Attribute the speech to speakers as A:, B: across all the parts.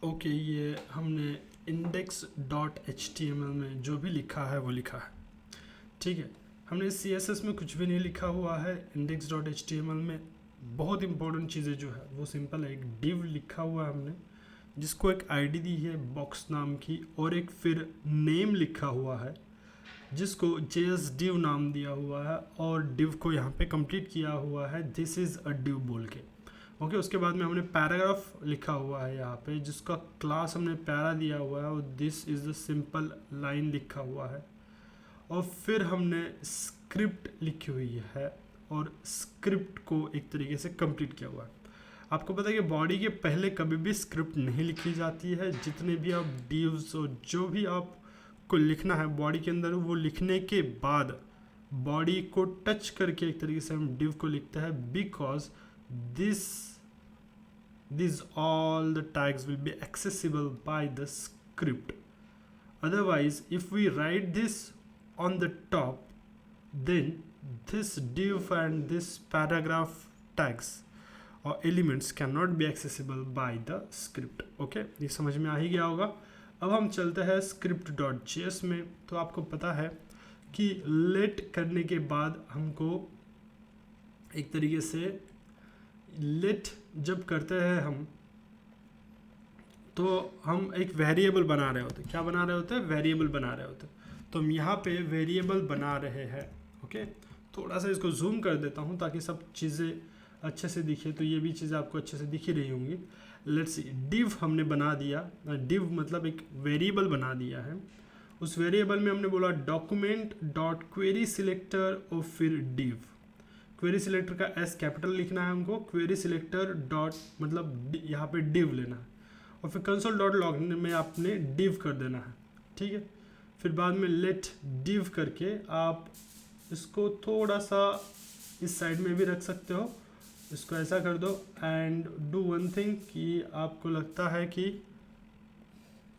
A: Okay, ये हमने index.html में जो भी लिखा है वो लिखा है, ठीक है। हमने CSS में कुछ भी नहीं लिखा हुआ है। index.html में बहुत इंपॉर्टेंट चीज़ें जो है वो सिंपल है। एक div लिखा हुआ है हमने, जिसको एक आईडी दी है बॉक्स नाम की, और एक फिर नेम लिखा हुआ है जिसको JSDiv नाम दिया हुआ है, और div को यहाँ पे कंप्लीट किया हुआ है दिस इज़ अ div बोल के। ओके, उसके बाद में हमने पैराग्राफ लिखा हुआ है यहाँ पे, जिसका क्लास हमने पैरा दिया हुआ है, और this is the simple line लिखा हुआ है। और फिर हमने स्क्रिप्ट लिखी हुई है, और स्क्रिप्ट को एक तरीके से कंप्लीट किया हुआ है। आपको पता है कि बॉडी के पहले कभी भी स्क्रिप्ट नहीं लिखी जाती है। जितने भी आप divs और जो भी आपको लिखना है बॉडी के अंदर, वो लिखने के बाद बॉडी को टच करके एक तरीके से हम div को लिखते हैं, because these all the tags will be accessible by the script. Otherwise, if we write this on the top, then this div and this paragraph tags or elements cannot be accessible by the script. Okay, ये समझ में आ ही गया होगा। अब हम चलते हैं script.js में। तो आपको पता है कि let करने के बाद हमको एक तरीके से let जब करते हैं हम, तो हम एक वेरिएबल बना रहे होते हैं। क्या बना रहे होते हैं? वेरिएबल बना रहे होते हैं। तो हम यहाँ पे वेरिएबल बना रहे हैं। ओके, थोड़ा सा इसको जूम कर देता हूँ ताकि सब चीज़ें अच्छे से दिखे। तो ये भी चीज़ें आपको अच्छे से दिख ही रही होंगी। लेट्स सी, div हमने बना दिया। div मतलब एक वेरिएबल बना दिया है। उस वेरिएबल में हमने बोला डॉक्यूमेंट डॉट क्वेरी सिलेक्टर और फिर div। क्वेरी सिलेक्टर का S कैपिटल लिखना है हमको। क्वेरी सिलेक्टर डॉट मतलब यहाँ पे div लेना है, और फिर कंसोल डॉट लॉग में आपने div कर देना है, ठीक है। फिर बाद में let div करके आप इसको थोड़ा सा इस साइड में भी रख सकते हो। इसको ऐसा कर दो एंड डू वन थिंग कि आपको लगता है कि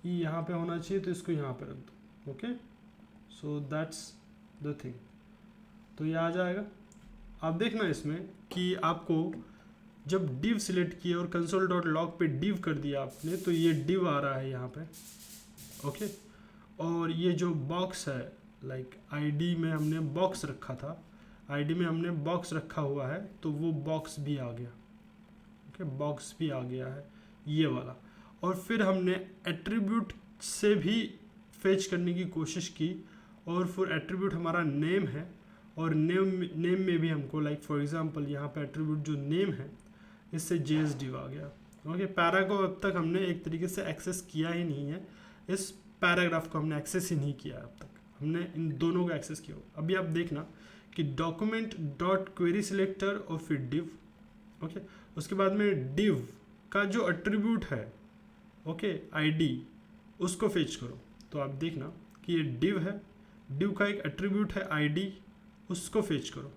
A: यहाँ पे होना चाहिए तो इसको यहाँ पे रख दो। Okay, so that's the thing. तो ये आ जाएगा। आप देखना इसमें कि आपको जब div सिलेक्ट किया और कंसोल डॉट लॉग पे div कर दिया आपने, तो ये div आ रहा है यहाँ पे। ओके, और ये जो बॉक्स है, लाइक आईडी में हमने बॉक्स रखा था, आईडी में हमने बॉक्स रखा हुआ है, तो वो बॉक्स भी आ गया। ओके, बॉक्स भी आ गया है ये वाला। और फिर हमने एट्रीब्यूट से भी फेच करने की कोशिश की, और फिर एट्रीब्यूट हमारा नेम है, और नेम में भी हमको लाइक फॉर एग्जांपल यहाँ पे एट्रीब्यूट जो नेम है, इससे JSDiv आ गया। ओके, पैरा को अब तक हमने एक तरीके से एक्सेस किया ही नहीं है। इस पैराग्राफ को हमने एक्सेस ही नहीं किया अब तक, हमने इन दोनों को एक्सेस किया। अभी आप देखना कि डॉक्यूमेंट डॉट क्वेरी सिलेक्टर और फिर div। ओके, उसके बाद में div का जो एट्रीब्यूट है, ओके, ID, उसको फेच करो। तो आप देखना कि ये div है, div का एक एट्रीब्यूट है ID, उसको फेच करो।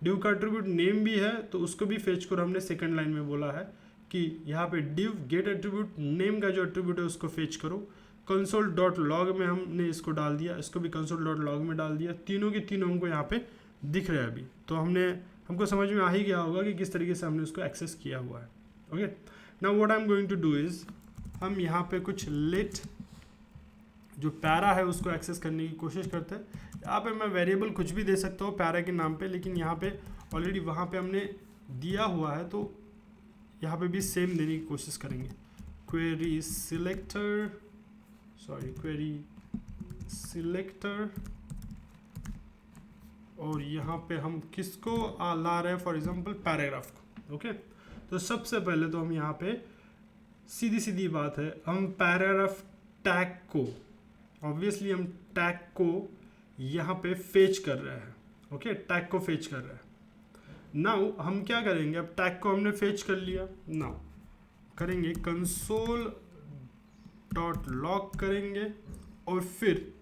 A: div का एट्रीब्यूट नेम भी है, तो उसको भी फेच करो। हमने सेकंड लाइन में बोला है कि यहाँ पे div गेट एट्रीब्यूट नेम का जो एट्रीब्यूट है उसको फेच करो। कंसोल डॉट लॉग में हमने इसको डाल दिया, इसको भी कंसोल डॉट लॉग में डाल दिया। तीनों के तीनों हमको यहाँ पे दिख रहे हैं अभी। तो हमको समझ में आ ही गया होगा कि किस तरीके से हमने उसको एक्सेस किया हुआ है। Okay, now what I am going to do is, हम यहाँ पे कुछ लेट जो पैरा है उसको एक्सेस करने की कोशिश करते हैं। यहाँ पे मैं वेरिएबल कुछ भी दे सकता हूँ पैरा के नाम पे, लेकिन यहाँ पे ऑलरेडी वहाँ पे हमने दिया हुआ है, तो यहाँ पे भी सेम देने की कोशिश करेंगे। Query selector, sorry query selector, और यहाँ पे हम किसको ला रहे हैं, फॉर एग्जांपल पैराग्राफ को। ओके, तो सबसे पहले तो हम यहाँ पे सीधी सीधी बात है, हम पैराग्राफ टैग को, ऑब्वियसली हम टैग को यहाँ पे फेच कर रहे हैं। ओके, टैग को फेच कर रहे हैं। नाउ हम क्या करेंगे, अब टैग को हमने फेच कर लिया, नाउ करेंगे कंसोल डॉट लॉग करेंगे, और फिर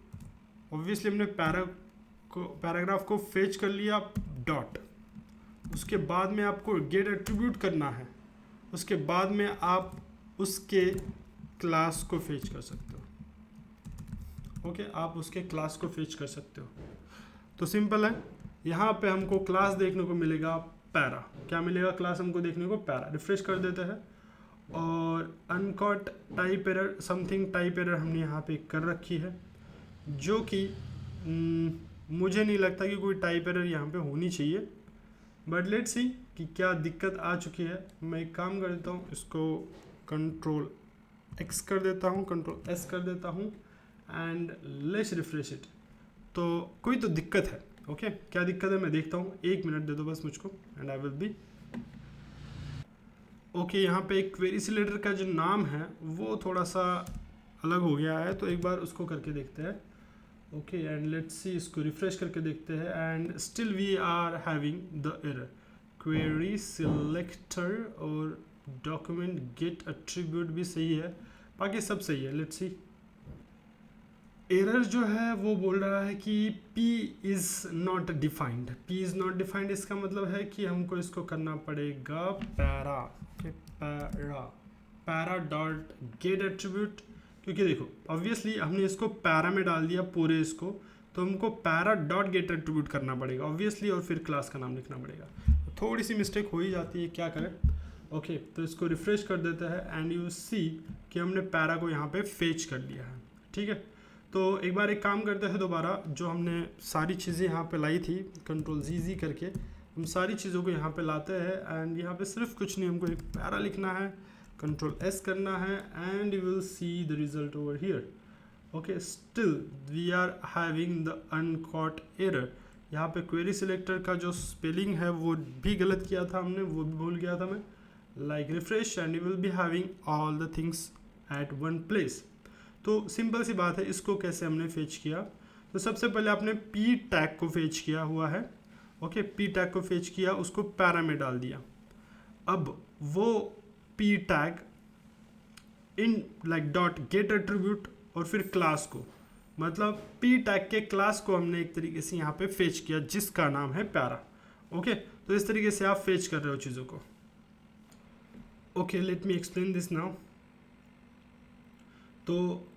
A: ऑब्वियसली हमने पैराग्राफ को फेच कर लिया डॉट। उसके बाद में आपको गेट एट्रीब्यूट करना है, उसके बाद में आप उसके क्लास को फेच कर सकते हो। ओके, आप उसके क्लास को फेच कर सकते हो। तो सिंपल है, यहाँ पे हमको क्लास देखने को मिलेगा पैरा। क्या मिलेगा क्लास हमको देखने को? पैरा। रिफ्रेश कर देते हैं और uncaught type error, something type error हमने यहाँ पे कर रखी है, जो कि मुझे नहीं लगता कि कोई टाइप एरर यहाँ पे होनी चाहिए, बट लेट्स सी कि क्या दिक्कत आ चुकी है। मैं एक काम कर देता हूँ, इसको कंट्रोल एक्स कर देता हूँ, कंट्रोल एस कर देता हूँ एंड लेट्स रिफ्रेश इट। तो कोई तो दिक्कत है। ओके क्या दिक्कत है मैं देखता हूँ, 1 मिनट दे दो बस मुझको and I will be okay. यहाँ पे एक क्वेरी सिलेक्टर का जो नाम है वो थोड़ा सा अलग हो गया है, तो एक बार उसको करके देखते हैं। ओके एंड लेट्स सी, इसको रिफ्रेश करके देखते हैं and still we are having the error. Query selector और डॉक्यूमेंट गेट एट्रीब्यूट भी सही है, बाकी सब सही है। लेट्स सी, एरर जो है वो बोल रहा है कि P is not defined. P is not defined इसका मतलब है कि हमको इसको करना पड़ेगा para, para dot gate attribute, क्योंकि देखो ऑब्वियसली हमने इसको पैरा में डाल दिया पूरे इसको, तो हमको पैरा डॉट गेट एट्रीब्यूट करना पड़ेगा ऑब्वियसली, और फिर क्लास का नाम लिखना पड़ेगा। थोड़ी सी मिस्टेक हो ही जाती है, क्या करें। ओके तो इसको रिफ्रेश कर देते हैं एंड यू सी कि हमने पैरा को यहाँ पे फेच कर लिया है। ठीक है, तो एक बार एक काम करते हैं दोबारा, जो हमने सारी चीज़ें यहाँ पे लाई थी कंट्रोल जी करके, हम सारी चीज़ों को यहाँ पे लाते हैं एंड यहाँ पे सिर्फ कुछ नहीं, हमको एक पैरा लिखना है, कंट्रोल एस करना है and you will see the result over here. Okay still we are having the uncaught error. यहाँ पे क्वेरी सिलेक्टर का जो स्पेलिंग है वो भी गलत किया था हमने, वो भी भूल गया था मैं। Like refresh and you will be having all the things at one place. तो सिंपल सी बात है, इसको कैसे हमने फेच किया। तो सबसे पहले आपने पी टैग को फेच किया हुआ है। ओके पी टैग को फेच किया, उसको पैरा में डाल दिया। अब वो P tag in like dot gate attribute और फिर क्लास को, मतलब पी टैग के क्लास को हमने एक तरीके से यहाँ पे फेच किया जिसका नाम है पैरा। ओके तो इस तरीके से आप फेच कर रहे हो चीज़ों को। Okay let me explain this now. तो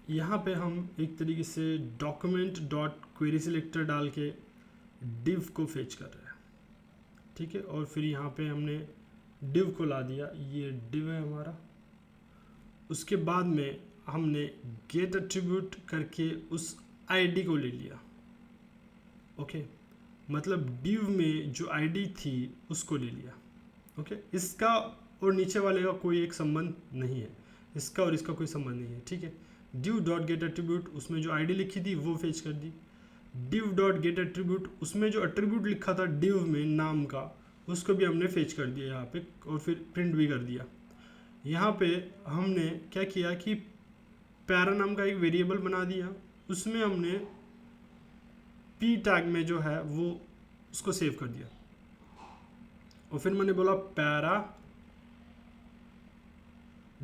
A: यहाँ पे हम एक तरीके से डॉक्यूमेंट डॉट क्वेरी सिलेक्टर डाल के डिव को फेच कर रहे हैं। ठीक है, और फिर यहाँ पे हमने डिव को ला दिया, ये डिव है हमारा। उसके बाद में हमने गेट एट्रीब्यूट करके उस आईडी को ले लिया। ओके मतलब डिव में जो आईडी थी उसको ले लिया। ओके इसका और नीचे वाले का कोई एक संबंध नहीं है, इसका और इसका कोई संबंध नहीं है। ठीक है, div डॉट गेट एट्रीब्यूट उसमें जो आईडी लिखी थी वो फेच कर दी। div डॉट गेट एट्रीब्यूट उसमें जो एट्रीब्यूट लिखा था div में नाम का, उसको भी हमने फेच कर दिया यहाँ पे, और फिर प्रिंट भी कर दिया। यहाँ पे हमने क्या किया कि पैरा नाम का एक वेरिएबल बना दिया, उसमें हमने पी टैग में जो है वो उसको सेव कर दिया, और फिर मैंने बोला पैरा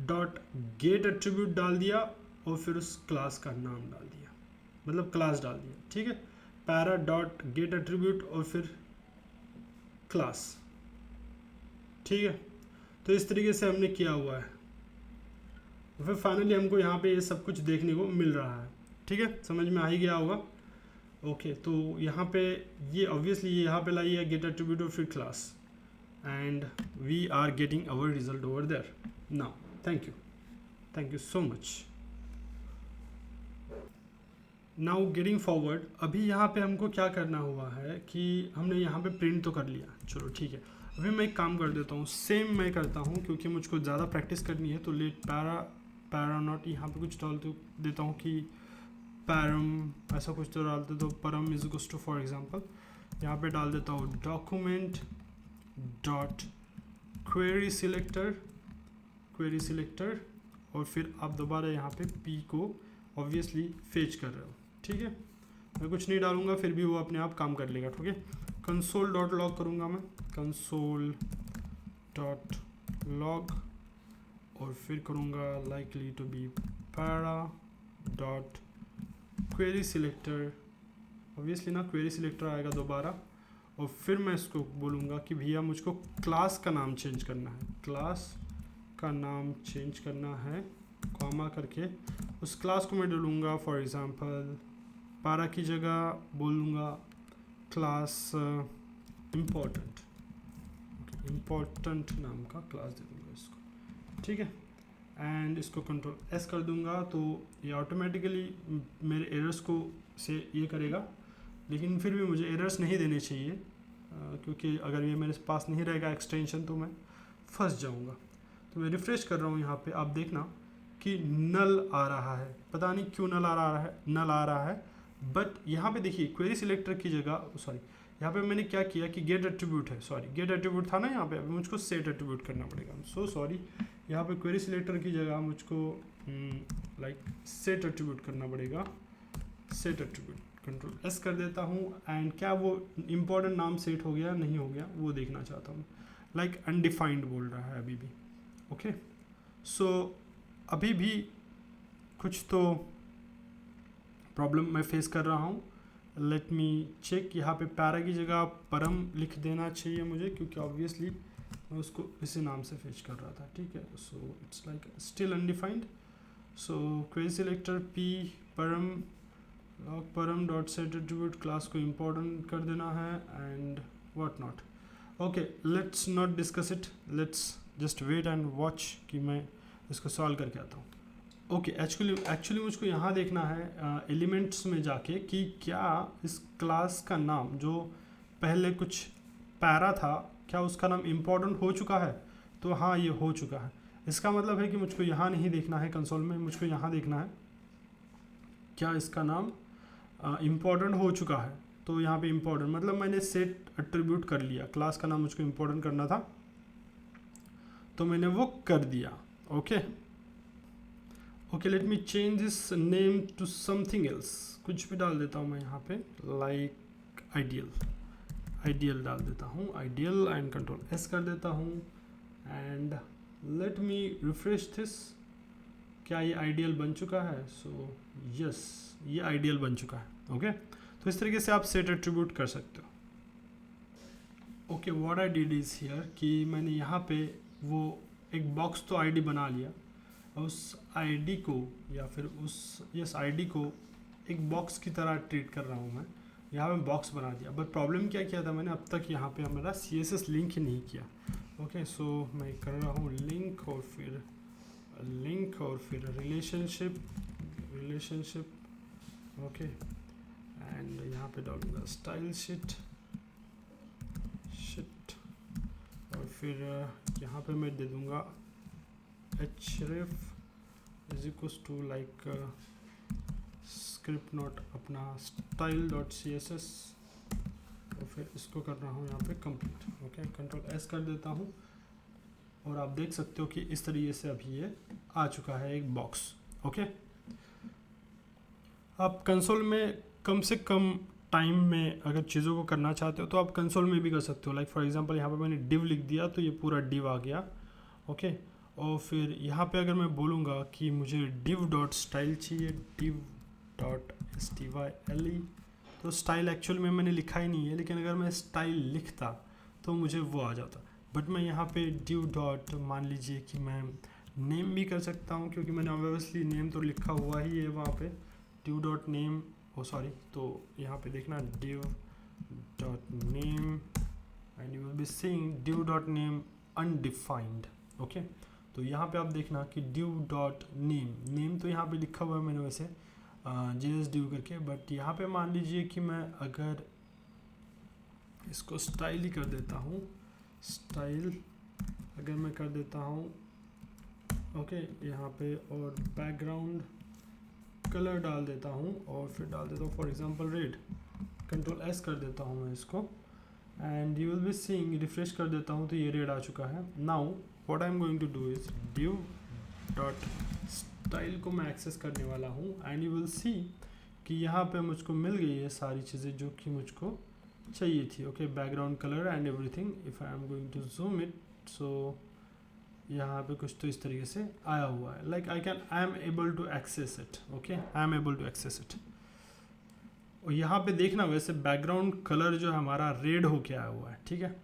A: डॉट गेट एट्रीब्यूट डाल दिया और फिर उस क्लास का नाम डाल दिया, मतलब क्लास डाल दिया। ठीक है, पैरा डॉट गेट एट्रीब्यूट और फिर क्लास। ठीक है, तो इस तरीके से हमने किया हुआ है, और फिर फाइनली हमको यहाँ पे ये सब कुछ देखने को मिल रहा है। ठीक है, समझ में आ ही गया होगा। ओके तो यहाँ पे ये ऑब्वियसली ये यहाँ पे लाई है गेट एट्रीब्यूट और फिर class, and we are getting our result over there now. Thank you so much. Now getting forward, अभी यहाँ पे हमको क्या करना हुआ है कि हमने यहाँ पे प्रिंट तो कर लिया, चलो ठीक है। अभी मैं एक काम कर देता हूँ, सेम मैं करता हूँ क्योंकि मुझको ज़्यादा प्रैक्टिस करनी है। तो लेट पैरा नॉट यहाँ पे कुछ डाल देता हूँ कि पैरम ऐसा कुछ तो डालते, तो param is equals to for example यहाँ पे डाल देता हूँ डॉक्यूमेंट डॉट क्वेरी सिलेक्टर और फिर आप दोबारा यहाँ पे p को ऑब्वियसली फेच कर रहे हो। ठीक है, मैं कुछ नहीं डालूंगा, फिर भी वो अपने आप काम कर लेगा। ठीक है, कंसोल डॉट लॉग करूँगा मैं, कंसोल डॉट लॉग, और फिर करूँगा likely to be para dot query selector, obviously ना क्वेरी सिलेक्टर आएगा दोबारा, और फिर मैं इसको बोलूँगा कि भैया मुझको क्लास का नाम चेंज करना है, क्लास का नाम चेंज करना है, कॉमा करके उस क्लास को मैं डालूँगा फॉर एग्जांपल पैरा की जगह बोलूँगा क्लास इम्पोर्टेंट नाम का क्लास दे दूँगा इसको। ठीक है। एंड इसको कंट्रोल एस कर दूंगा तो ये ऑटोमेटिकली मेरे एरर्स को से ये करेगा, लेकिन फिर भी मुझे एरर्स नहीं देने चाहिए क्योंकि अगर ये मेरे पास नहीं रहेगा एक्सटेंशन तो मैं फंस जाऊंगा। तो मैं रिफ्रेश कर रहा हूँ, यहाँ पे आप देखना कि नल आ रहा है, पता नहीं क्यों नल आ रहा है। बट यहाँ पे देखिए क्वेरी सिलेक्टर की जगह सॉरी यहाँ पे मैंने क्या किया कि गेट एट्रीब्यूट है, सॉरी गेट एट्रीब्यूट था ना यहाँ पे, अभी मुझको सेट एट्रीब्यूट करना पड़ेगा। सो सॉरी, यहाँ पे क्वेरी सिलेक्टर की जगह मुझको लाइक सेट एट्रीब्यूट करना पड़ेगा। सेट एट्रीब्यूट कंट्रोल एस कर देता हूँ। एंड क्या वो इम्पोर्टेंट नाम सेट हो गया नहीं हो गया वो देखना चाहता हूँ। लाइक अनडिफाइंड बोल रहा है अभी भी। ओके सो अभी भी कुछ तो प्रॉब्लम मैं फेस कर रहा हूँ। लेट मी चेक, यहाँ पे पैरा की जगह परम लिख देना चाहिए मुझे, क्योंकि ऑब्वियसली मैं उसको इसी नाम से फेच कर रहा था। ठीक है, so it's like still undefined. So query selector P param log param dot set attribute class को इम्पोर्टेंट कर देना है and what not. Okay let's not discuss it, let's just wait and watch कि मैं इसको सॉल्व करके आता हूँ। ओके एक्चुअली मुझको यहाँ देखना है एलिमेंट्स में जाके कि क्या इस क्लास का नाम जो पहले कुछ पैरा था क्या उसका नाम इम्पोर्टेंट हो चुका है। तो हाँ ये हो चुका है। इसका मतलब है कि मुझको यहाँ नहीं देखना है कंसोल में, मुझको यहाँ देखना है क्या इसका नाम इम्पोर्टेंट हो चुका है। तो यहाँ पे इम्पोर्टेंट मतलब मैंने सेट एट्रीब्यूट कर लिया, क्लास का नाम मुझको इम्पोर्टेंट करना था तो मैंने वो कर दिया। Okay let me change this name to something else, कुछ भी डाल देता हूँ मैं यहाँ पे, लाइक आइडियल डाल देता हूँ, आइडियल एंड कंट्रोल एस कर देता हूँ। And let me refresh this, क्या ये आइडियल बन चुका है। सो यस ये आइडियल बन चुका है। ओके तो इस तरीके से आप सेट एट्रीब्यूट कर सकते हो। Okay what I did is here कि मैंने यहाँ पे वो एक बॉक्स तो आईडी बना लिया, उस आईडी को या फिर उस आईडी को एक बॉक्स की तरह ट्रीट कर रहा हूँ मैं। यहाँ पे बॉक्स बना दिया, बट प्रॉब्लम क्या किया था मैंने अब तक यहाँ पे मेरा CSS लिंक ही नहीं किया। ओके सो मैं कर रहा हूँ लिंक और फिर रिलेशनशिप। ओके एंड यहाँ पे डालूंगा स्टाइल शिट और फिर यहाँ पे मैं दे दूँगा href is equals to like script note अपना स्टाइल डॉट CSS और फिर इसको कर रहा हूँ यहाँ पे कंप्लीट। ओके कंट्रोल एस कर देता हूँ और आप देख सकते हो कि इस तरीके से अभी ये आ चुका है एक बॉक्स। ओके आप कंसोल में कम से कम टाइम में अगर चीज़ों को करना चाहते हो तो आप कंसोल में भी कर सकते हो। लाइक फॉर एग्जांपल यहाँ पे मैंने div लिख दिया तो ये पूरा div आ गया। ओके और फिर यहाँ पे अगर मैं बोलूँगा कि मुझे div डॉट स्टाइल चाहिए, div डॉट style, तो स्टाइल एक्चुअल में मैंने लिखा ही नहीं है, लेकिन अगर मैं स्टाइल लिखता तो मुझे वो आ जाता। बट मैं यहाँ पे div डॉट मान लीजिए कि मैं नेम भी कर सकता हूँ, क्योंकि मैंने ऑब्वियसली नेम तो लिखा हुआ ही है वहाँ पे, div डॉट नेम तो यहाँ पे देखना div dot name and you will be seeing div dot name undefined. Okay तो यहाँ पे आप देखना कि div डॉट नेम तो यहाँ पे लिखा हुआ है मैंने वैसे JS div करके, बट यहाँ पे मान लीजिए कि मैं अगर इसको स्टाइल ही कर देता हूँ, स्टाइल अगर मैं कर देता हूँ ओके यहाँ पे और बैकग्राउंड कलर डाल देता हूँ और फिर डाल देता हूँ for example red, control S कर देता हूँ मैं इसको and you will be seeing, refresh कर देता हूँ तो ये रेड आ चुका है। Now what I am going to do is div dot style को मैं एक्सेस करने वाला हूँ एंड यू विल सी कि यहाँ पे मुझको मिल गई है सारी चीज़ें जो कि मुझको चाहिए थी। Okay background colour and everything. If I am going to zoom it so यहाँ पे कुछ तो इस तरीके से आया हुआ है, like I am able to access it. Okay I am able to access it. और यहाँ पे देखना वैसे बैकग्राउंड कलर जो है हमारा रेड होके आया हुआ है। ठीक है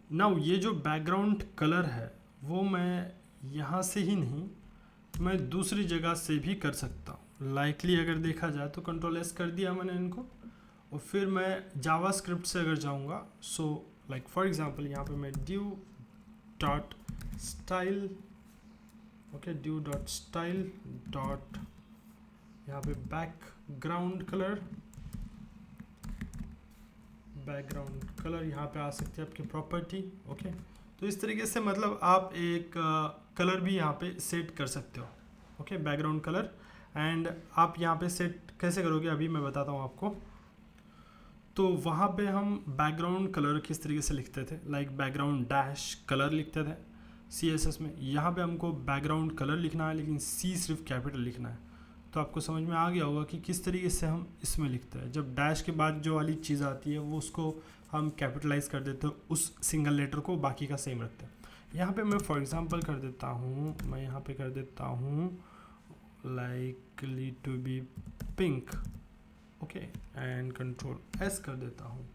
A: नाउ ये जो बैकग्राउंड कलर है वो मैं यहाँ से ही नहीं, मैं दूसरी जगह से भी कर सकता हूँ। लाइकली अगर देखा जाए तो कंट्रोल एस कर दिया मैंने इनको और फिर मैं जावास्क्रिप्ट से अगर जाऊँगा सो लाइक फॉर एग्जांपल यहाँ पे मैं div dot style okay, div dot style dot यहाँ पे बैकग्राउंड कलर यहाँ पे आ सकती है आपकी प्रॉपर्टी। ओके, तो इस तरीके से मतलब आप एक कलर भी यहाँ पे सेट कर सकते हो। Okay, background colour. एंड आप यहाँ पे सेट कैसे करोगे अभी मैं बताता हूँ आपको। तो वहाँ पे हम बैकग्राउंड कलर किस तरीके से लिखते थे, लाइक बैकग्राउंड डैश कलर लिखते थे CSS में। यहाँ पे हमको बैकग्राउंड कलर लिखना है, लेकिन C सिर्फ कैपिटल लिखना है। तो आपको समझ में आ गया होगा कि किस तरीके से हम इसमें लिखते हैं। जब डैश के बाद जो वाली चीज़ आती है वो उसको हम कैपिटलाइज कर देते हैं, उस सिंगल लेटर को, बाकी का सेम रखते हैं। यहाँ पे मैं फॉर एग्जांपल कर देता हूँ, मैं यहाँ पे कर देता हूँ likely to be pink. Okay, and control S कर देता हूँ।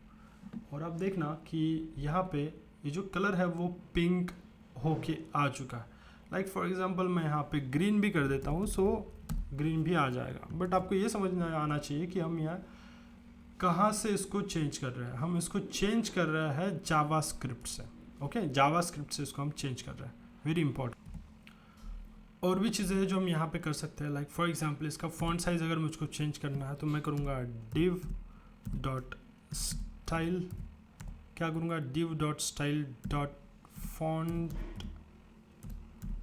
A: और अब देखना कि यहाँ पे ये जो कलर है वो पिंक होके आ चुका है। लाइक फॉर एग्जांपल मैं यहाँ पे ग्रीन भी कर देता हूँ, सो ग्रीन भी आ जाएगा। बट आपको ये समझना आना चाहिए कि हम यहाँ कहाँ से इसको चेंज कर रहे हैं। हम इसको चेंज कर रहे हैं जावास्क्रिप्ट से। ओके, जावास्क्रिप्ट से इसको हम चेंज कर रहे हैं, वेरी इंपॉर्टेंट। और भी चीज़ें हैं जो हम यहाँ पे कर सकते हैं, लाइक फॉर एग्जांपल इसका फॉन्ट साइज़ अगर मुझको चेंज करना है तो मैं करूँगा div डॉट स्टाइल, क्या करूँगा, div dot style dot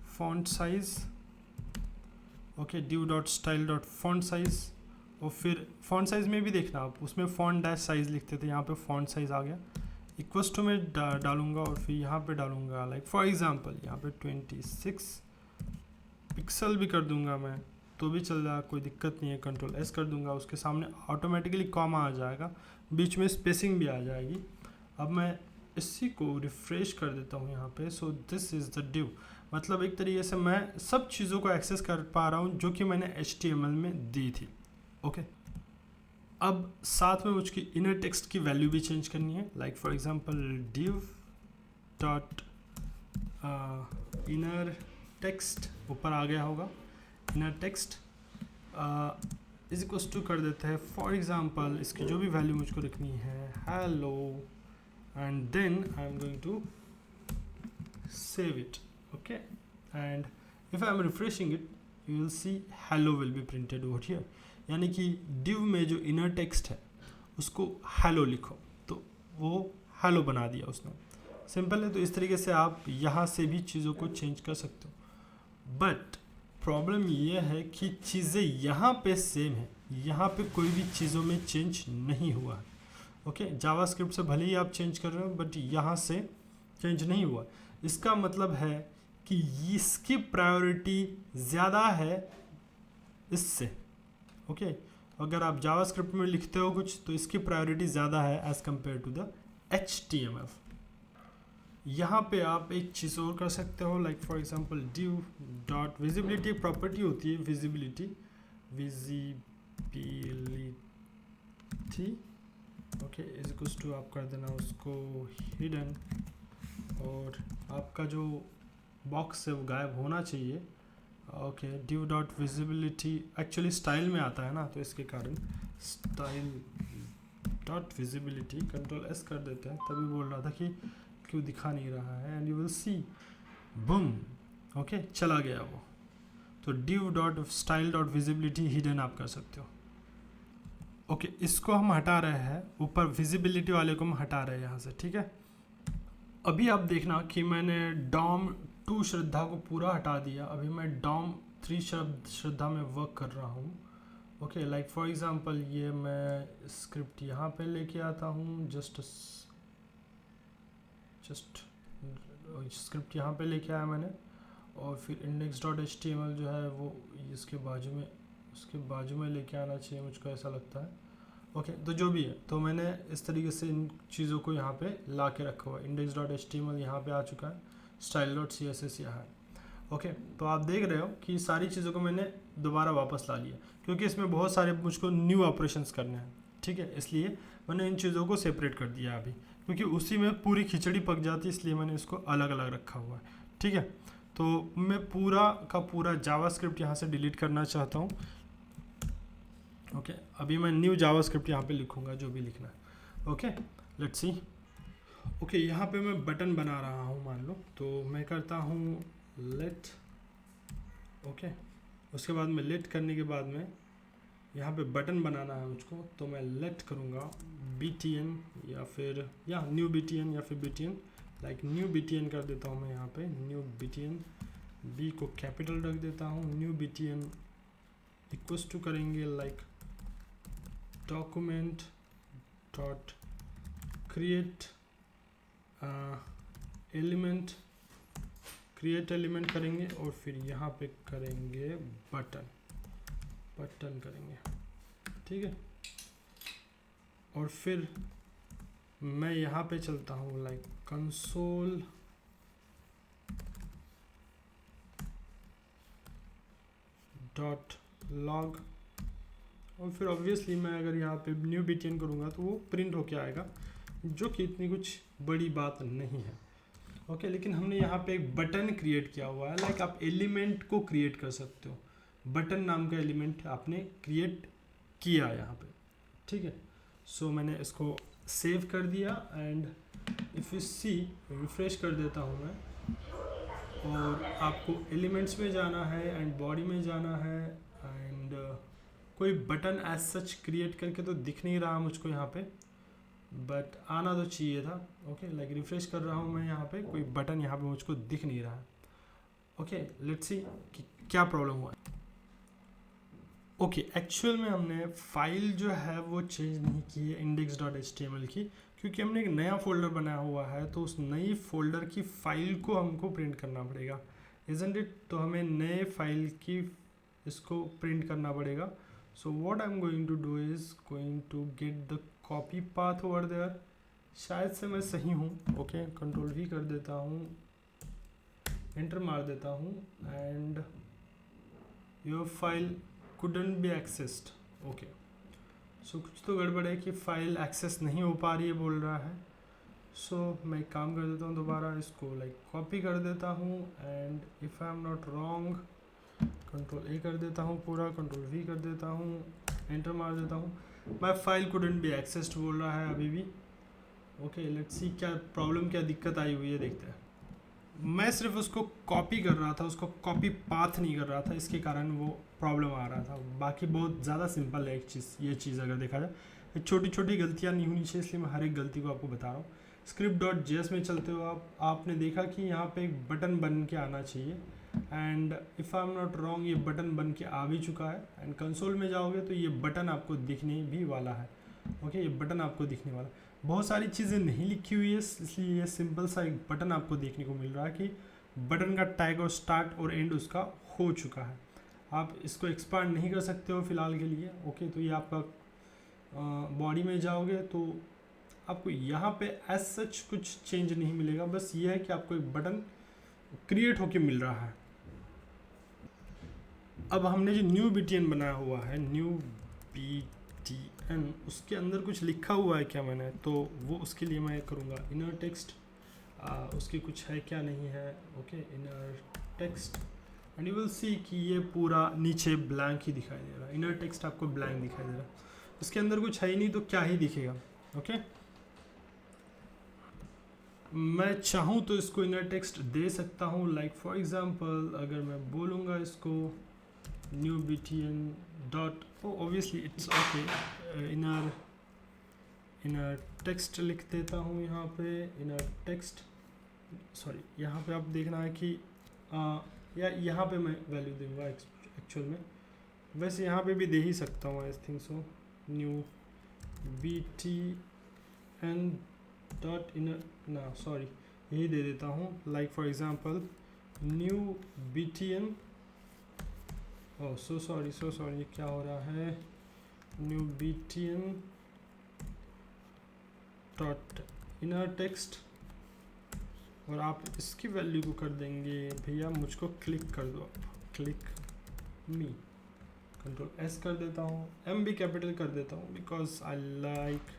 A: font size. Okay, div dot style dot font size. और फिर फॉन्ट साइज़ में भी देखना आप, उसमें फॉन्ट डैश साइज़ लिखते थे, यहाँ पे फॉन्ट साइज़ आ गया। इक्वल्स टू में डालूंगा और फिर यहाँ पे डालूंगा लाइक फॉर एग्जांपल यहाँ पे 26 पिक्सल भी कर दूंगा मैं, तो भी चल जाएगा, कोई दिक्कत नहीं है। कंट्रोल S कर दूंगा, उसके सामने ऑटोमेटिकली कॉमा आ जाएगा, बीच में स्पेसिंग भी आ जाएगी। अब मैं इसी को रिफ्रेश कर देता हूँ यहाँ पे। So this is the div, मतलब एक तरीके से मैं सब चीज़ों को एक्सेस कर पा रहा हूँ जो कि मैंने HTML में दी थी। ओके, अब साथ में मुझकी इनर टेक्स्ट की वैल्यू भी चेंज करनी है, like for example div dot inner text, ऊपर आ गया होगा inner text is equals to कर देते हैं फॉर एग्जांपल इसकी जो भी वैल्यू मुझको रखनी है hello, and then I am going to save it. Okay, and if I am refreshing it you will see hello will be printed over here. यानी कि div में जो इनर टेक्स्ट है उसको हेलो लिखो, तो वो हेलो बना दिया उसने। सिंपल है। तो इस तरीके से आप यहाँ से भी चीज़ों को चेंज कर सकते हो। बट प्रॉब्लम ये है कि चीज़ें यहाँ पे सेम है, यहाँ पे कोई भी चीज़ों में चेंज नहीं हुआ है। ओके, जावास्क्रिप्ट से भले ही आप चेंज कर रहे हो बट यहाँ से चेंज नहीं हुआ। इसका मतलब है कि इसकी प्रायोरिटी ज़्यादा है इससे। ओके, अगर आप जावास्क्रिप्ट में लिखते हो कुछ तो इसकी प्रायोरिटी ज़्यादा है as compare to the HTML। यहाँ पे आप एक चीज़ और कर सकते हो, like for example div dot visibility property होती है, visibility okay is equals to आप कर देना उसको हिडन, और आपका जो बॉक्स है वो गायब होना चाहिए। Okay, div dot visibility actually style में आता है ना, तो इसके कारण style dot visibility control S कर देते हैं। तभी बोल रहा था कि क्यों दिखा नहीं रहा है, and you will C boom. Okay, चला गया वो। तो div dot style dot visibility hidden आप कर सकते हो। ओके, इसको हम हटा रहे हैं, ऊपर विजिबिलिटी वाले को हम हटा रहे हैं यहाँ से। ठीक है, अभी आप देखना कि मैंने DOM 2 श्रद्धा को पूरा हटा दिया, अभी मैं DOM 3 श्रद्धा में वर्क कर रहा हूँ। ओके, लाइक फॉर एग्जांपल ये मैं स्क्रिप्ट यहाँ पे लेके आता हूँ, जस्ट स्क्रिप्ट यहाँ पे लेके आया मैंने, और फिर index.html जो है वो इसके बाजू में लेके आना चाहिए, मुझको ऐसा लगता है। ओके, तो जो भी है, तो मैंने इस तरीके से इन चीज़ों को यहाँ पे ला के रखा हुआ है। index.html यहाँ पे आ चुका है, style.css यहाँ है। ओके, तो आप देख रहे हो कि सारी चीज़ों को मैंने दोबारा वापस ला लिया, क्योंकि इसमें बहुत सारे मुझको न्यू ऑपरेशंस करने हैं। ठीक है, इसलिए मैंने इन चीज़ों को सेपरेट कर दिया अभी, क्योंकि उसी में पूरी खिचड़ी पक जाती है, इसलिए मैंने इसको अलग अलग रखा हुआ है। ठीक है, तो मैं पूरा का पूरा जावास्क्रिप्ट यहाँ से डिलीट करना चाहता हूँ। ओके, अभी मैं न्यू जावास्क्रिप्ट यहाँ पे लिखूँगा जो भी लिखना है। Okay, let's see. ओके, यहाँ पे मैं बटन बना रहा हूँ मान लो, तो मैं करता हूँ लेट ओके। उसके बाद में लेट करने के बाद में यहाँ पे बटन बनाना है मुझको, तो मैं लेट करूँगा btn या फिर न्यू btn या फिर btn, लाइक न्यू btn कर देता हूँ मैं यहाँ पे न्यू btn, b को कैपिटल रख देता हूँ, न्यू btn इक्वल्स टू करेंगे like document dot create element, create element करेंगे और फिर यहाँ पे करेंगे बटन करेंगे, ठीक है। और फिर मैं यहाँ पे चलता हूँ लाइक कंसोल डॉट लॉग, और फिर ऑब्वियसली मैं अगर यहाँ पे न्यू btn करूँगा तो वो प्रिंट होके आएगा, जो कि इतनी कुछ बड़ी बात नहीं है, ओके। लेकिन हमने यहाँ पे एक बटन क्रिएट किया हुआ है, लाइक आप एलिमेंट को क्रिएट कर सकते हो, बटन नाम का एलिमेंट आपने क्रिएट किया यहाँ पे, ठीक है। सो मैंने इसको सेव कर दिया and if you see refresh कर देता हूँ मैं, और आपको एलिमेंट्स में जाना है एंड बॉडी में जाना है एंड कोई बटन एज सच क्रिएट करके तो दिख नहीं रहा मुझको यहाँ पे, बट आना तो चाहिए था, ओके। लाइक रिफ्रेश कर रहा हूँ मैं, यहाँ पे कोई बटन यहाँ पे मुझको दिख नहीं रहा है, ओके। लेट्स सी कि क्या प्रॉब्लम हुआ है। ओके, एक्चुअल में हमने फाइल जो है वो चेंज नहीं की है index.html की, क्योंकि हमने एक नया फोल्डर बनाया हुआ है, तो उस नई फोल्डर की फाइल को हमको प्रिंट करना पड़ेगा, isn't it? तो हमें नए फाइल की इसको प्रिंट करना पड़ेगा। So what I am going to do is going to get the copy path over there, शायद से मैं सही हूँ, ओके। कंट्रोल V कर देता हूँ, एंटर मार देता हूँ and your file couldn't be accessed, okay. So कुछ तो गड़बड़ है कि फाइल एक्सेस नहीं हो पा रही है बोल रहा है। सो मैं एक काम कर देता हूँ, दोबारा इसको लाइक कॉपी कर देता हूँ and if I am not wrong control A कर देता हूँ पूरा, कंट्रोल V कर देता हूँ, एंटर मार देता हूँ। My file couldn't be accessed बोल रहा है अभी भी, ओके। लेट्स सी क्या प्रॉब्लम, क्या दिक्कत आई हुई है, देखते हैं। मैं सिर्फ उसको कॉपी कर रहा था, उसको कॉपी पाथ नहीं कर रहा था, इसके कारण वो प्रॉब्लम आ रहा था। बाकी बहुत ज़्यादा सिंपल है एक चीज़, ये चीज़ अगर देखा जाए, छोटी छोटी गलतियाँ नहीं होनी चाहिए, इसलिए मैं हर एक गलती को आपको बता रहा हूँ। script.js में चलते हो आपने देखा कि यहाँ पे एक बटन बन के आना चाहिए and if I am not wrong ये बटन बन के आ भी चुका है एंड कंसोल में जाओगे तो ये बटन आपको दिखने भी वाला है, ओके। ये बटन आपको दिखने वाला है, बहुत सारी चीज़ें नहीं लिखी हुई है, इसलिए ये सिंपल सा एक बटन आपको देखने को मिल रहा है कि बटन का टैग और स्टार्ट और एंड उसका हो चुका है। आप इसको एक्सपांड नहीं कर सकते हो फिलहाल के लिए, ओके। तो ये आपका बॉडी में जाओगे तो आपको यहाँ पे एज सच कुछ चेंज नहीं मिलेगा, बस ये है कि आपको एक बटन क्रिएट होके मिल रहा है। अब हमने जो न्यू btn बनाया हुआ है, न्यू btn, उसके अंदर कुछ लिखा हुआ है क्या मैंने, तो वो उसके लिए मैं करूँगा इनर टेक्स्ट, उसकी कुछ है क्या नहीं है, okay. Inner text and you will सी कि ये पूरा नीचे ब्लैंक ही दिखाई दे रहा है, इनर टेक्स्ट आपको ब्लैंक दिखाई दे रहा है, इसके अंदर कुछ है ही नहीं तो क्या ही दिखेगा, ओके। मैं चाहूँ तो इसको इनर टेक्स्ट दे सकता हूँ, लाइक फॉर एग्जांपल अगर मैं बोलूँगा इसको new btn dot, obviously it's okay, inner text लिख देता हूँ यहाँ पे, इनर टेक्स्ट, सॉरी यहाँ पे आप देखना है कि या यहाँ पे मैं वैल्यू दूंगा एक्चुअल में, वैसे यहाँ पे भी दे ही सकता हूँ, I think so. New btn dot inner, ना सॉरी यही दे देता हूँ, like for example new btn, oh so sorry क्या हो रहा है, new btn dot inner text, और आप इसकी वैल्यू को कर देंगे भैया मुझको क्लिक कर दो आप, क्लिक मी, कंट्रोल S कर देता हूँ, M भी कैपिटल कर देता हूँ because I like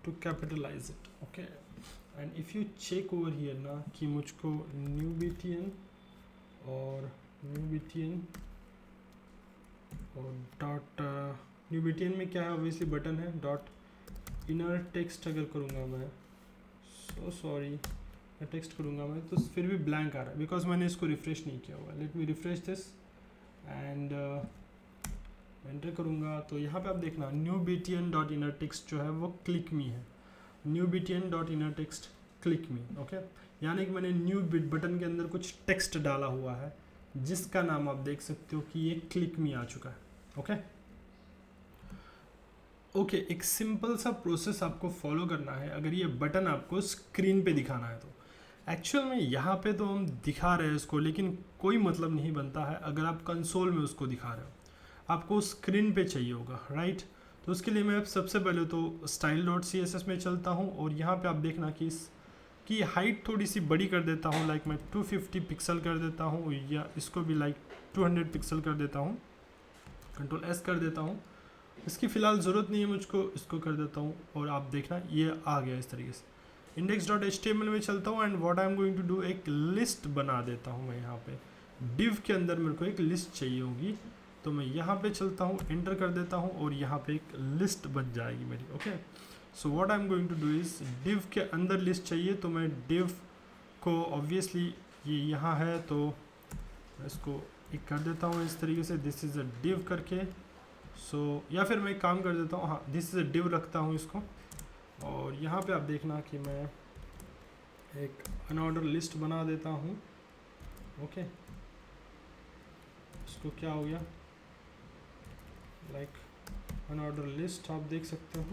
A: to capitalise it, okay. And if you check over here ना कि मुझको न्यू btn और डॉट न्यू btn में क्या है, ऑब्वियसली बटन है, डॉट इनर टेक्स्ट अगर करूँगा मैं, सो सॉरी टेक्स्ट करूँगा मैं तो फिर भी ब्लैंक आ रहा है बिकॉज मैंने इसको रिफ्रेश नहीं किया हुआ। Let me refresh this and enter करूँगा तो यहाँ पे आप देखना new btn dot inner text जो है वो क्लिक मी है, new btn dot inner text click मी। ओके, यानी कि मैंने न्यू बटन के अंदर कुछ टेक्स्ट डाला हुआ है जिसका नाम आप देख सकते हो कि ये क्लिक मी आ चुका है। ओके ओके, एक सिंपल सा प्रोसेस आपको फॉलो करना है अगर ये बटन आपको स्क्रीन पे दिखाना है तो। एक्चुअल में यहाँ पे तो हम दिखा रहे हैं इसको, लेकिन कोई मतलब नहीं बनता है अगर आप कंसोल में उसको दिखा रहे हो, आपको स्क्रीन पे चाहिए होगा, राइट। तो उसके लिए मैं सबसे पहले तो style.css में चलता हूँ और यहाँ पे आप देखना कि इसकी हाइट थोड़ी सी बड़ी कर देता हूँ, लाइक मैं 250 पिक्सल कर देता हूँ या इसको भी लाइक 200 पिक्सल कर देता हूँ, Ctrl+S कर देता हूँ। इसकी फ़िलहाल ज़रूरत नहीं है मुझको, इसको कर देता हूँ और आप देखना ये आ गया इस तरीके से। index.html में चलता हूँ and what I am going to do, एक लिस्ट बना देता हूँ मैं यहाँ पे। div के अंदर मेरे को एक लिस्ट चाहिए होगी तो मैं यहाँ पे चलता हूँ, एंटर कर देता हूँ और यहाँ पे एक लिस्ट बन जाएगी मेरी। Okay, so what I am going to do is div के अंदर लिस्ट चाहिए तो मैं div को ऑब्वियसली ये यहाँ है तो इसको एक कर देता हूँ इस तरीके से, दिस इज़ अ div करके। या फिर मैं एक काम कर देता हूँ, हाँ दिस इज़ अ div रखता हूँ इसको और यहाँ पे आप देखना कि मैं एक अनऑर्डर लिस्ट बना देता हूँ। ओके, इसको क्या हो गया, लाइक अनऑर्डर लिस्ट आप देख सकते हो।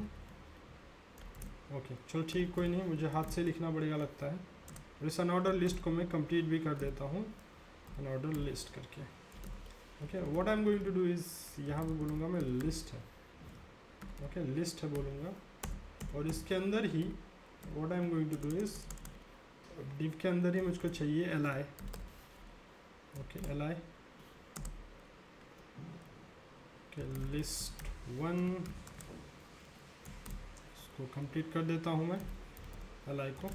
A: ओके चलो ठीक, कोई नहीं, मुझे हाथ से लिखना पड़ेगा लगता है। और इस अनऑर्डर लिस्ट को मैं कंप्लीट भी कर देता हूँ अनऑर्डर लिस्ट करके। Okay, what I am going to do is यहाँ पे बोलूँगा मैं लिस्ट है। ओके, लिस्ट है बोलूँगा और इसके अंदर ही what I am going to do is div के अंदर ही मुझको चाहिए li। ओके li लिस्ट 1 इसको कंप्लीट कर देता हूँ मैं li को।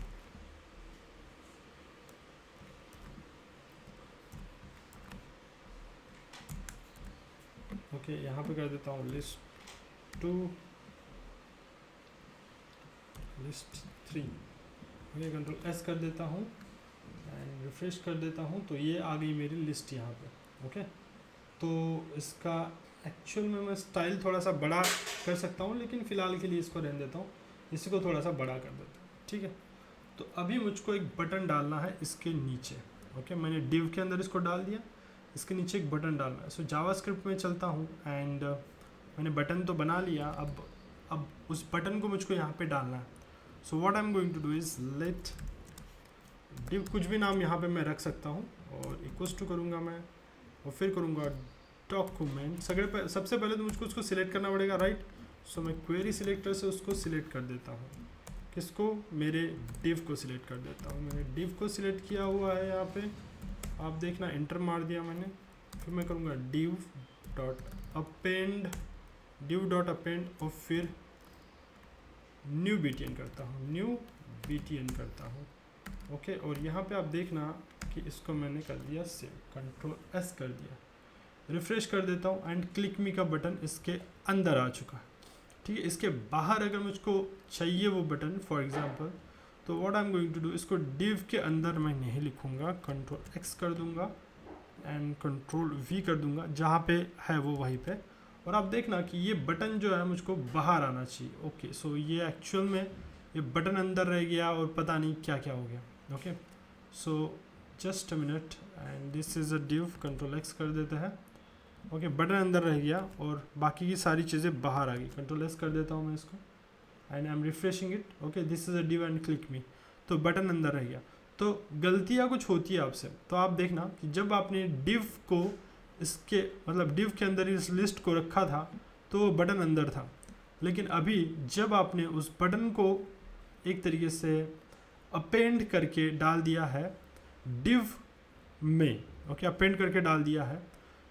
A: ओके, यहाँ पे कर देता हूँ लिस्ट 2 लिस्ट 3। ओके, Ctrl+S कर देता हूँ एंड रिफ्रेश कर देता हूँ तो ये आ गई मेरी लिस्ट यहाँ पे। ओके, तो इसका एक्चुअल में मैं स्टाइल थोड़ा सा बड़ा कर सकता हूँ, लेकिन फ़िलहाल के लिए इसको रहने देता हूँ, इसी को थोड़ा सा बड़ा कर देता हूँ। ठीक है, तो अभी मुझको एक बटन डालना है इसके नीचे। ओके, मैंने div के अंदर इसको डाल दिया, इसके नीचे एक बटन डालना है। सो जावास्क्रिप्ट में चलता हूँ एंड मैंने बटन तो बना लिया, अब उस बटन को मुझको यहाँ पे डालना है। So what I am going to do is let div, कुछ भी नाम यहाँ पे मैं रख सकता हूँ और इक्वल्स टू करूँगा मैं और फिर करूँगा डॉक्यूमेंट। सबसे पहले तो मुझको उसको सिलेक्ट करना पड़ेगा, राइट। सो मैं क्वेरी सिलेक्टर से उसको सिलेक्ट कर देता हूँ, किसको, मेरे div को सिलेक्ट कर देता हूँ। मैंने div को सिलेक्ट किया हुआ है यहाँ पे, आप देखना एंटर मार दिया मैंने। फिर मैं करूँगा div डॉट अपेंड और फिर न्यू btn करता हूँ। ओके, और यहाँ पे आप देखना कि इसको मैंने कर दिया सेव, Ctrl+S कर दिया, रिफ्रेश कर देता हूँ एंड क्लिक मी का बटन इसके अंदर आ चुका है। ठीक है, इसके बाहर अगर मुझको चाहिए वो बटन फॉर एग्जांपल, तो what I am going to do, इसको div के अंदर मैं नहीं लिखूँगा, Ctrl+X कर दूँगा एंड Ctrl+V कर दूँगा, जहाँ पे है वो वहीं पे। और आप देखना कि ये बटन जो है मुझको बाहर आना चाहिए। ओके, सो ये एक्चुअल में ये बटन अंदर रह गया और पता नहीं क्या क्या हो गया। Okay, so just a minute and this is a div, Ctrl+X कर देते हैं। ओके, बटन अंदर रह गया और बाकी की सारी चीज़ें बाहर आ गई। Ctrl+S कर देता हूँ मैं इसको and I am refreshing it. Okay, this is a div and click मी, तो बटन अंदर रह गया। तो गलतियाँ कुछ होती है आपसे, तो आप देखना कि जब आपने div को इसके मतलब div के अंदर इस लिस्ट को रखा था तो बटन अंदर था, लेकिन अभी जब आपने उस बटन को एक तरीके से अपेंड करके डाल दिया है div में, ओके अपेंड करके डाल दिया है,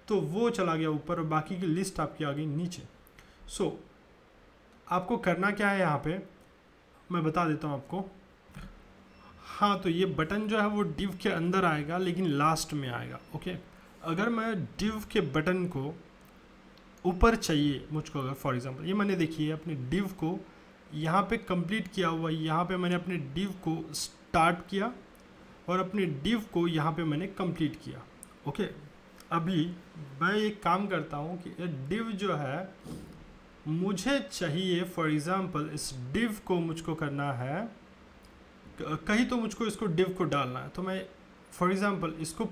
A: तो वो चला गया ऊपर और बाकी की लिस्ट आपकी आ गई नीचे। सो आपको करना क्या है यहाँ पे मैं बता देता हूँ आपको। हाँ, तो ये बटन जो है वो div के अंदर आएगा लेकिन लास्ट में आएगा। ओके, अगर मैं div के बटन को ऊपर चाहिए मुझको, अगर फॉर एग्जांपल ये मैंने देखिए अपने div को यहाँ पे कंप्लीट किया हुआ, यहाँ पे मैंने अपने div को स्टार्ट किया और अपने div को यहाँ पे मैंने कंप्लीट किया। ओके, अभी मैं एक काम करता हूँ कि ये div जो है मुझे चाहिए, फॉर एग्जांपल इस div को मुझको करना है कहीं, तो मुझको इसको div को डालना है, तो मैं फॉर एग्जांपल इसको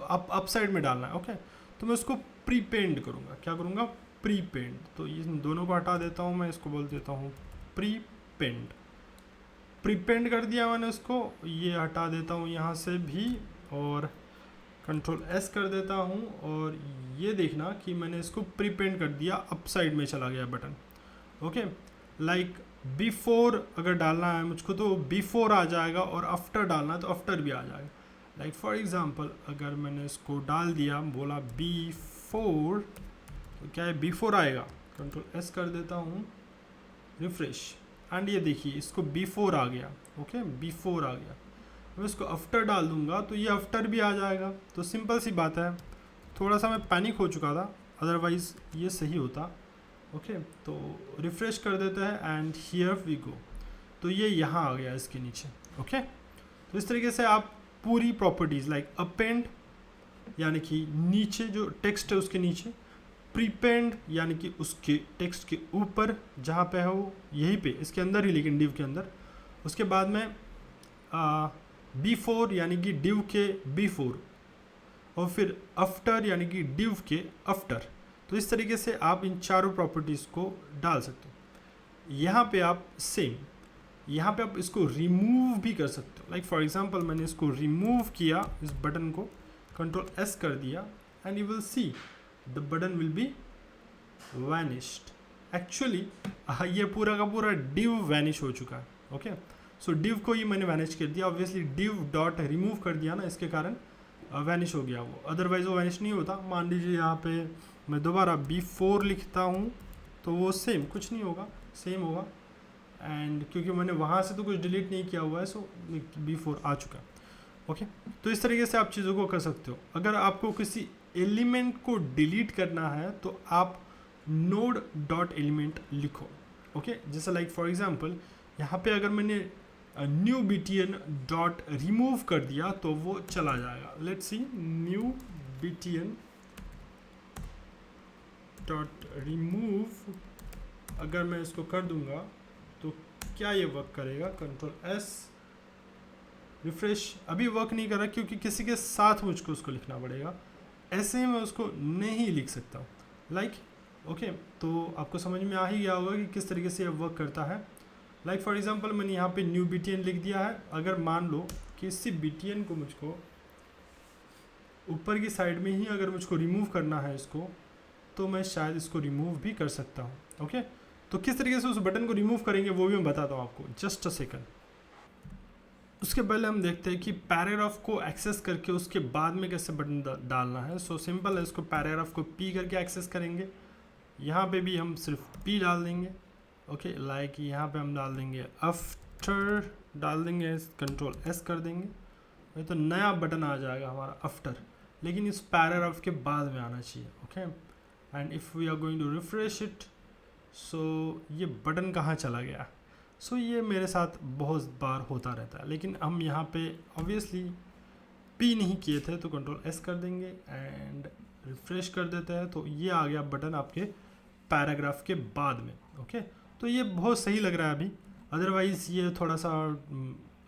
A: अप साइड में डालना है। ओके, तो मैं उसको प्रीपेंड करूँगा। क्या करूँगा? प्रीपेंड। तो इन दोनों को हटा देता हूँ, मैं इसको बोल देता हूँ प्रीपेंड। प्रीपेंड कर दिया मैंने उसको, ये हटा देता हूँ यहाँ से भी और कंट्रोल एस कर देता हूँ, और ये देखना कि मैंने इसको प्रीपेंड कर दिया, अप साइड में चला गया बटन। ओके, लाइक बिफोर अगर डालना है मुझको तो बिफोर आ जाएगा, और आफ्टर डालना है तो आफ्टर भी आ जाएगा। लाइक फॉर एग्जांपल अगर मैंने इसको डाल दिया, बोला बिफोर, तो क्या है? बिफोर आएगा। कंट्रोल एस कर देता हूँ, रिफ्रेश, एंड ये देखिए इसको बिफोर आ गया। ओके, बिफोर आ गया। मैं इसको आफ्टर डाल दूंगा तो ये आफ्टर भी आ जाएगा। तो सिंपल सी बात है, थोड़ा सा मैं पैनिक हो चुका था, अदरवाइज़ ये सही होता। ओके, तो रिफ्रेश कर देते हैं एंड हियर वी गो, तो ये यहाँ आ गया इसके नीचे। ओके, तो इस तरीके से आप पूरी प्रॉपर्टीज़ लाइक अपेंड यानी कि नीचे जो टेक्स्ट है उसके नीचे, प्रीपेंड यानी कि उसके टेक्स्ट के ऊपर जहाँ पे है वो यहीं पे इसके अंदर ही, लेकिन div के अंदर, उसके बाद में बिफोर यानी कि div के बिफोर, और फिर आफ्टर यानी कि div के आफ्टर। तो इस तरीके से आप इन चारों प्रॉपर्टीज़ को डाल सकते हो। यहाँ पे आप सेम, यहाँ पे आप इसको रिमूव भी कर सकते हो। लाइक फॉर एग्जांपल मैंने इसको रिमूव किया, इस बटन को कंट्रोल एस कर दिया, and you will see the button will be vanished. Actually ये पूरा का पूरा div वैनिश हो चुका है। ओके, सो div को ही मैंने वैनिश कर दिया। ऑब्वियसली div डॉट रिमूव कर दिया ना, इसके कारण वैनिश हो गया वो, अदरवाइज वो वैनिश नहीं होता। मान लीजिए यहाँ पे मैं दोबारा बिफोर लिखता हूँ तो वो सेम, कुछ नहीं होगा, सेम होगा। एंड क्योंकि मैंने वहाँ से तो कुछ डिलीट नहीं किया हुआ है, सो बिफोर आ चुका। ओके, तो इस तरीके से आप चीज़ों को कर सकते हो। अगर आपको किसी एलिमेंट को डिलीट करना है तो आप नोड डॉट एलिमेंट लिखो। ओके, जैसे लाइक फॉर एग्जांपल यहाँ पे अगर मैंने न्यू btn डॉट रिमूव कर दिया तो वो चला जाएगा। Let's see, new btn dot remove अगर मैं इसको कर दूंगा तो क्या ये वर्क करेगा? Control S, refresh. अभी वर्क नहीं कर रहा क्योंकि किसी के साथ मुझको उसको लिखना पड़ेगा, ऐसे ही मैं उसको नहीं लिख सकता हूँ। लाइक ओके, तो आपको समझ में आ ही गया होगा कि किस तरीके से ये वर्क करता है। लाइक फॉर एग्जांपल मैंने यहाँ पे न्यू btn लिख दिया है। अगर मान लो कि इसी btn को मुझको ऊपर की साइड में ही अगर मुझको रिमूव करना है इसको, तो मैं शायद इसको रिमूव भी कर सकता हूँ। ओके, तो किस तरीके से उस बटन को रिमूव करेंगे वो भी मैं बताता हूँ आपको, जस्ट अ सेकंड। उसके पहले हम देखते हैं कि पैराग्राफ को एक्सेस करके उसके बाद में कैसे बटन डालना है। सो सिंपल है, इसको पैराग्राफ को पी करके एक्सेस करेंगे। यहाँ पे भी हम सिर्फ पी डाल देंगे। ओके, लाइक यहाँ पे हम डाल देंगे आफ्टर, डाल देंगे, कंट्रोल एस कर देंगे, तो नया बटन आ जाएगा हमारा आफ्टर, लेकिन इस पैराग्राफ के बाद में आना चाहिए। Okay, and if we are going to refresh it, so ये बटन कहाँ चला गया? सो ये मेरे साथ बहुत बार होता रहता है, लेकिन हम यहाँ पे ऑब्वियसली पी नहीं किए थे, तो कंट्रोल एस कर देंगे एंड रिफ्रेश कर देते हैं, तो ये आ गया बटन आपके पैराग्राफ के बाद में। ओके, तो ये बहुत सही लग रहा है अभी, अदरवाइज़ ये थोड़ा सा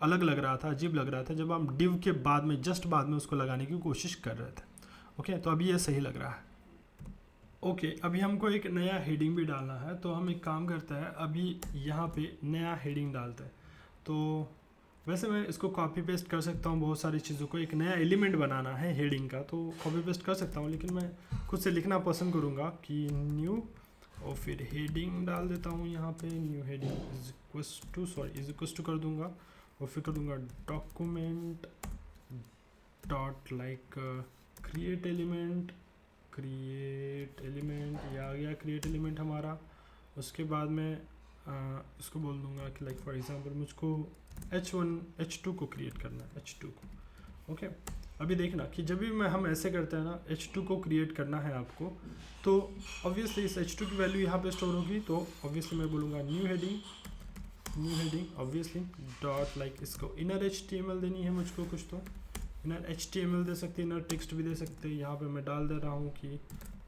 A: अलग लग रहा था, अजीब लग रहा था जब हम div के बाद में, जस्ट बाद में उसको लगाने की कोशिश कर रहे थे। ओके, तो अभी ये सही लग रहा है। ओके, अभी हमको एक नया हेडिंग भी डालना है, तो हम एक काम करते हैं, अभी यहाँ पे नया हेडिंग डालते हैं। तो वैसे मैं इसको कॉपी पेस्ट कर सकता हूँ, बहुत सारी चीज़ों को, एक नया एलिमेंट बनाना है हेडिंग का, तो कॉपी पेस्ट कर सकता हूँ, लेकिन मैं खुद से लिखना पसंद करूँगा कि न्यू, और फिर हेडिंग डाल देता हूँ यहाँ पे, new heading is equal to कर दूँगा, और फिर कर दूँगा document dot like create element, ये आ गया क्रिएट एलिमेंट हमारा। उसके बाद में इसको बोल दूँगा कि लाइक फॉर एग्जांपल मुझको H2 को क्रिएट करना है, H2 को। ओके, अभी देखना कि जब भी हम ऐसे करते हैं ना, H2 को क्रिएट करना है आपको, तो ऑब्वियसली इस H2 की वैल्यू यहाँ पे स्टोर होगी, तो ऑब्वियसली मैं बोलूँगा new heading new heading obviously dot like इसको इनर HTML देनी है मुझको कुछ, तो इनर HTML दे सकते हैं, इनर टेक्स्ट भी दे सकते हैं। यहाँ पे मैं डाल दे रहा हूँ कि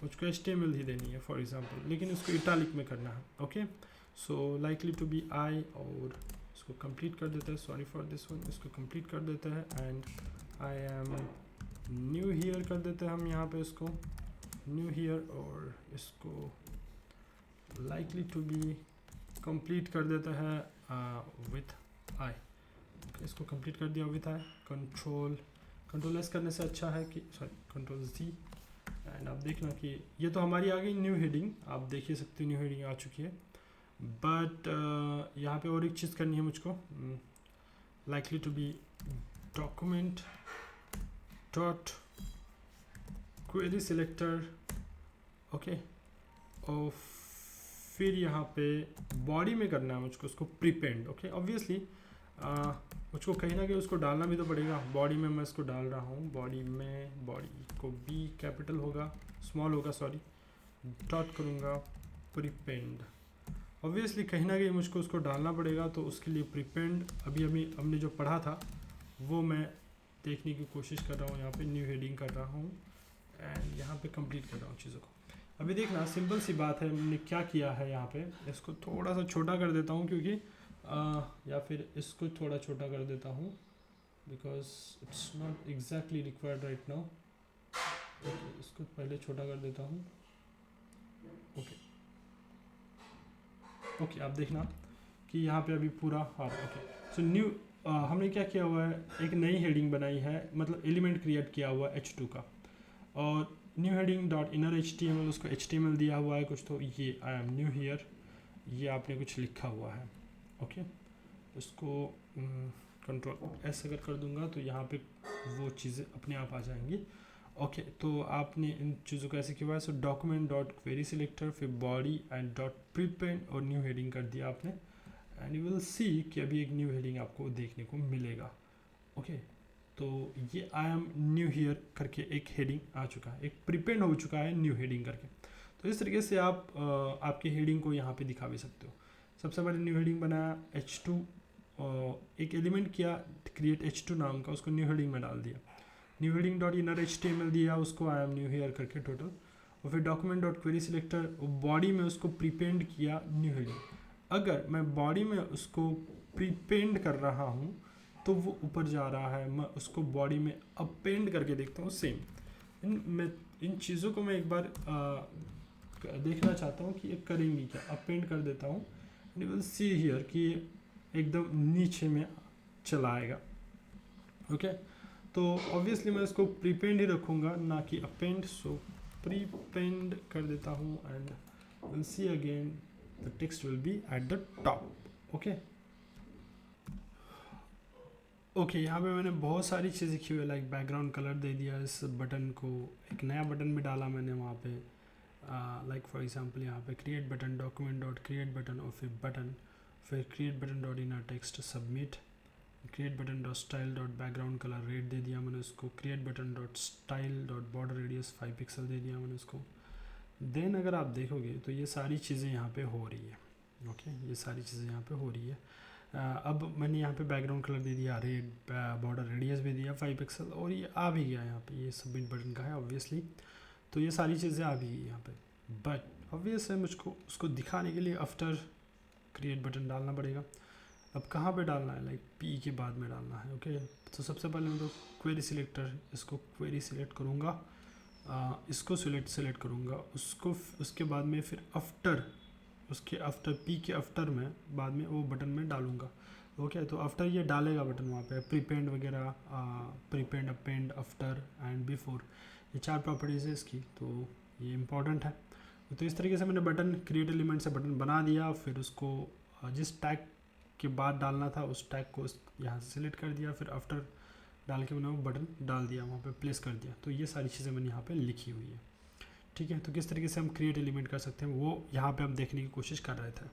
A: मुझको HTML ही देनी है फॉर एग्जांपल, लेकिन इसको इटालिक में करना है। Okay, so likely to be I, और इसको कंप्लीट कर देते हैं, सॉरी फॉर दिस वन, इसको कंप्लीट कर देते हैं and I am new here कर देते हैं हम यहाँ पे इसको न्यू हियर, और इसको लाइकली टू बी कंप्लीट कर देते हैं विथ आई। इसको कंप्लीट कर दिया विथ आई। कंट्रोल एस करने से अच्छा है कि सॉरी कंट्रोल Z, एंड आप देखना कि ये तो हमारी आ गई न्यू हेडिंग, आप देख ही सकते हो न्यू हेडिंग आ चुकी है। बट यहाँ पे और एक चीज़ करनी है मुझको, likely to be document dot query selector. Okay, और फिर यहाँ पे बॉडी में करना है मुझको उसको प्रीपेंड। ओके, ऑब्वियसली मुझको कहीं ना कहीं उसको डालना भी तो पड़ेगा। बॉडी में मैं इसको डाल रहा हूँ, बॉडी में बॉडी को B कैपिटल होगा, स्मॉल होगा सॉरी, डॉट करूँगा प्रीपेंड। ऑब्वियसली कहीं ना कहीं मुझको उसको डालना पड़ेगा, तो उसके लिए प्रीपेंड अभी हमने जो पढ़ा था वो मैं देखने की कोशिश कर रहा हूँ। यहाँ पे न्यू हेडिंग कर रहा हूँ एंड यहाँ पे कंप्लीट कर रहा हूँ चीज़ों को। अभी देखना सिंपल सी बात है, मैंने क्या किया है यहाँ पे, इसको थोड़ा सा छोटा कर देता हूँ क्योंकि या फिर इसको थोड़ा छोटा कर देता हूँ because it's not exactly required right now. Okay, इसको पहले छोटा कर देता हूँ। ओके ओके, आप देखना कि यहाँ पे अभी पूरा हाँ। ओके, सो न्यू हमने क्या किया हुआ है, एक नई हेडिंग बनाई है, मतलब एलिमेंट क्रिएट किया हुआ है H2 का, और new heading dot inner HTML, उसको HTML दिया हुआ है कुछ, तो ये आई एम न्यू हियर, ये आपने कुछ लिखा हुआ है। ओके, इसको कंट्रोल S अगर कर दूंगा तो यहाँ पे वो चीज़ें अपने आप आ जाएंगी। ओके, तो आपने इन चीज़ों को ऐसे किया हुआ है, सो डॉक्यूमेंट डॉट क्वेरी सिलेक्टर, फिर बॉडी एंड डॉट प्रीपेंड और न्यू हेडिंग कर दिया आपने, एंड यू विल सी कि अभी एक न्यू हेडिंग आपको देखने को मिलेगा। ओके, तो ये आई एम न्यू हियर करके एक हेडिंग आ चुका है, एक प्रीपेंड हो चुका है न्यू हेडिंग करके। तो इस तरीके से आप आपके हेडिंग को यहाँ पे दिखा भी सकते हो। सबसे पहले न्यू हेडिंग बनाया H2, एक एलिमेंट किया क्रिएट H2 नाम का, उसको न्यू हेडिंग में डाल दिया, new heading dot inner HTML दिया उसको आई एम न्यू हियर करके टोटल, और फिर document dot query selector, body में उसको प्रीपेंड किया न्यू हेडिंग। अगर मैं बॉडी में उसको प्रीपेंड कर रहा हूँ तो वो ऊपर जा रहा है, मैं उसको बॉडी में अपेंड करके देखता हूँ सेम। इन चीज़ों को मैं एक बार देखना चाहता हूँ कि ये करेंगी क्या। अपेंड कर देता हूँ, यू विल सी हियर कि एकदम नीचे में चला आएगा। ओके, तो ऑब्वियसली मैं इसको प्रीपेंड ही रखूँगा ना कि अपेंड, सो प्रीपेंड कर देता हूँ and will see again the text will be at the top. Okay okay, यहाँ पे मैंने बहुत सारी चीज़ें की हुई, लाइक बैकग्राउंड कलर दे दिया इस बटन को, एक नया बटन भी डाला मैंने वहाँ पे, लाइक फॉर एग्जांपल यहाँ पे create button, document dot create button, और फिर बटन, फिर create button dot inner text submit, create button dot style dot background colour red दे दिया मैंने उसको, create button dot style dot border radius 5 pixel दे दिया मैंने उसको। देन अगर आप देखोगे तो ये सारी चीज़ें यहाँ पे हो रही है। ओके, ये सारी चीज़ें यहाँ पे हो रही है। अब मैंने यहाँ पे बैकग्राउंड कलर दे दिया रेड, बॉर्डर रेडियस भी दिया 5 पिक्सल, और ये आ भी गया यहाँ पे, ये सबमिट बटन का है ऑब्वियसली, तो ये सारी चीज़ें आ भी गई यहाँ पे। बट ऑब्वियस है मुझको उसको दिखाने के लिए आफ्टर क्रिएट बटन डालना पड़ेगा। अब कहाँ पे डालना है, लाइक P के बाद में डालना है। ओके, तो सबसे पहले मैं तो क्वेरी सिलेक्टर, इसको क्वेरी सिलेक्ट करूँगा, इसको सिलेक्ट करूँगा, उसके बाद में फिर उसके आफ्टर P के आफ्टर में बाद में वो बटन में डालूँगा। ओके, तो आफ्टर ये डालेगा बटन वहाँ पे प्रीपेंड वगैरह, prepend, append, after and before, ये 4 प्रॉपर्टीज़ है इसकी, तो ये इंपॉर्टेंट है। तो इस तरीके से मैंने बटन क्रिएट एलिमेंट से बटन बना दिया, फिर उसको जिस टैग के बाद डालना था उस टैग को यहाँ से सिलेक्ट कर दिया, फिर आफ्टर डाल के मैंने वो बटन डाल दिया, वहाँ पे प्लेस कर दिया। तो ये सारी चीज़ें मैंने यहाँ पे लिखी हुई है। ठीक है, तो किस तरीके से हम क्रिएट एलिमेंट कर सकते हैं वो यहाँ पे हम देखने की कोशिश कर रहे थे।